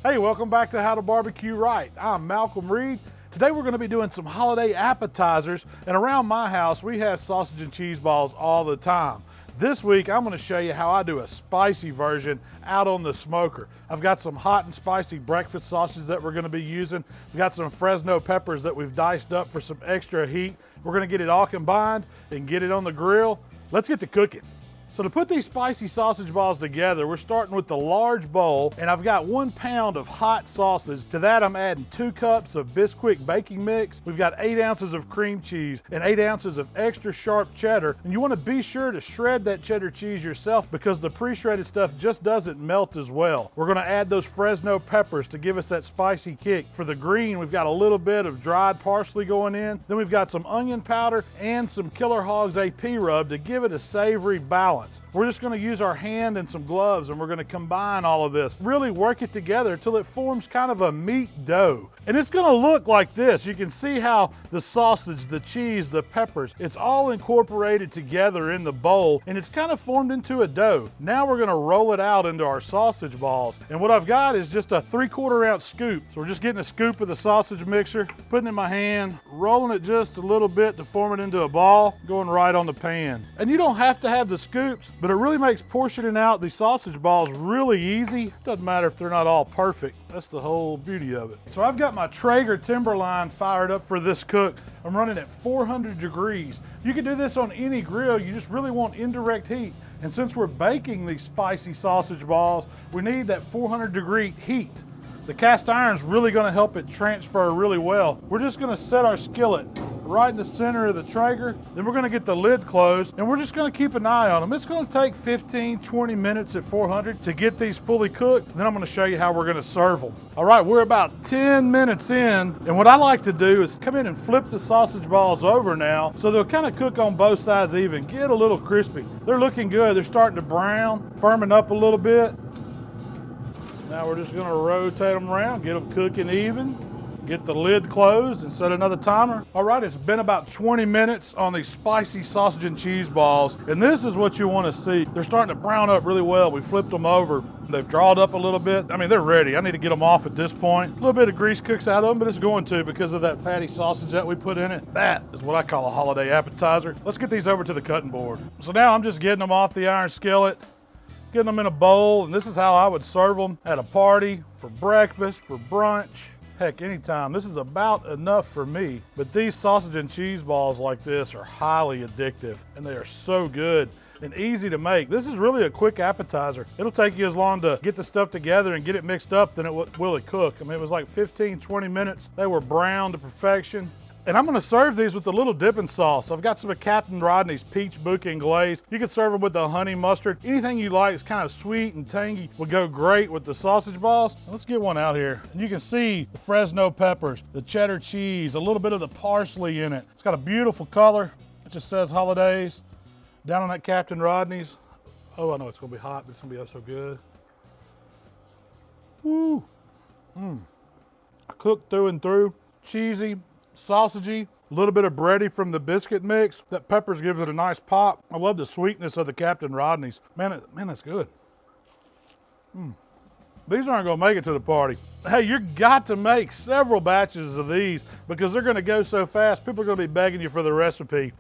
Hey, welcome back to How to Barbecue Right. I'm Malcolm Reed. Today we're going to be doing some holiday appetizers, and around my house we have sausage and cheese balls all the time. This week I'm going to show you how I do a spicy version out on the smoker. I've got some hot and spicy breakfast sausages that we're going to be using. We've got some Fresno peppers that we've diced up for some extra heat. We're going to get it all combined and get it on the grill. Let's get to cooking. So to put these spicy sausage balls together, we're starting with the large bowl, and I've got 1 pound of hot sausage. To that, I'm adding 2 cups of Bisquick Baking mix. We've got 8 ounces of cream cheese and 8 ounces of extra sharp cheddar. And you want to be sure to shred that cheddar cheese yourself because the pre-shredded stuff just doesn't melt as well. We're going to add those Fresno peppers to give us that spicy kick. For the green, we've got a little bit of dried parsley going in. Then we've got some onion powder and some Killer Hogs AP rub to give it a savory balance. We're just going to use our hand and some gloves, and we're going to combine all of this. Really work it together till it forms kind of a meat dough. And it's going to look like this. You can see how the sausage, the cheese, the peppers, it's all incorporated together in the bowl, and it's kind of formed into a dough. Now we're going to roll it out into our sausage balls. And what I've got is just a 3/4 ounce scoop. So we're just getting a scoop of the sausage mixer, putting it in my hand, rolling it just a little bit to form it into a ball, going right on the pan. And you don't have to have the scoops, but it really makes portioning out these sausage balls really easy. Doesn't matter if they're not all perfect. That's the whole beauty of it. So I've got my Traeger Timberline fired up for this cook. I'm running at 400 degrees. You can do this on any grill. You just really want indirect heat. And since we're baking these spicy sausage balls, we need that 400-degree heat. The cast iron's really gonna help it transfer really well. We're just gonna set our skillet right in the center of the Traeger. Then we're gonna get the lid closed, and we're just gonna keep an eye on them. It's gonna take 15, 20 minutes at 400 to get these fully cooked. Then I'm gonna show you how we're gonna serve them. All right, we're about 10 minutes in, and what I like to do is come in and flip the sausage balls over now, so they'll kind of cook on both sides even, get a little crispy. They're looking good. They're starting to brown, firming up a little bit. Now we're just gonna rotate them around, get them cooking even, get the lid closed and set another timer. All right, it's been about 20 minutes on these spicy sausage and cheese balls, and this is what you wanna see. They're starting to brown up really well. We flipped them over. They've drawed up a little bit. I mean, they're ready. I need to get them off at this point. A little bit of grease cooks out of them, but it's going to because of that fatty sausage that we put in it. That is what I call a holiday appetizer. Let's get these over to the cutting board. So now I'm just getting them off the iron skillet, getting them in a bowl, and this is how I would serve them at a party, for breakfast, for brunch, heck, anytime. This is about enough for me. But these sausage and cheese balls like this are highly addictive, and they are so good and easy to make. This is really a quick appetizer. It'll take you as long to get the stuff together and get it mixed up than it will cook. I mean, it was like 15, 20 minutes. They were browned to perfection. And I'm gonna serve these with a little dipping sauce. I've got some of Captain Rodney's peach bouquet glaze. You can serve them with the honey mustard. Anything you like is kind of sweet and tangy would go great with the sausage balls. Let's get one out here. And you can see the Fresno peppers, the cheddar cheese, a little bit of the parsley in it. It's got a beautiful color. It just says holidays. Down on that Captain Rodney's. Oh, I know it's gonna be hot, but it's gonna be oh so good. Woo. Cooked through and through. Cheesy, sausagey, a little bit of bready from the biscuit mix. That peppers gives it a nice pop. I love the sweetness of the Captain Rodney's. Man, that's good. These aren't gonna make it to the party. Hey, you got to make several batches of these because they're gonna go so fast, people are gonna be begging you for the recipe.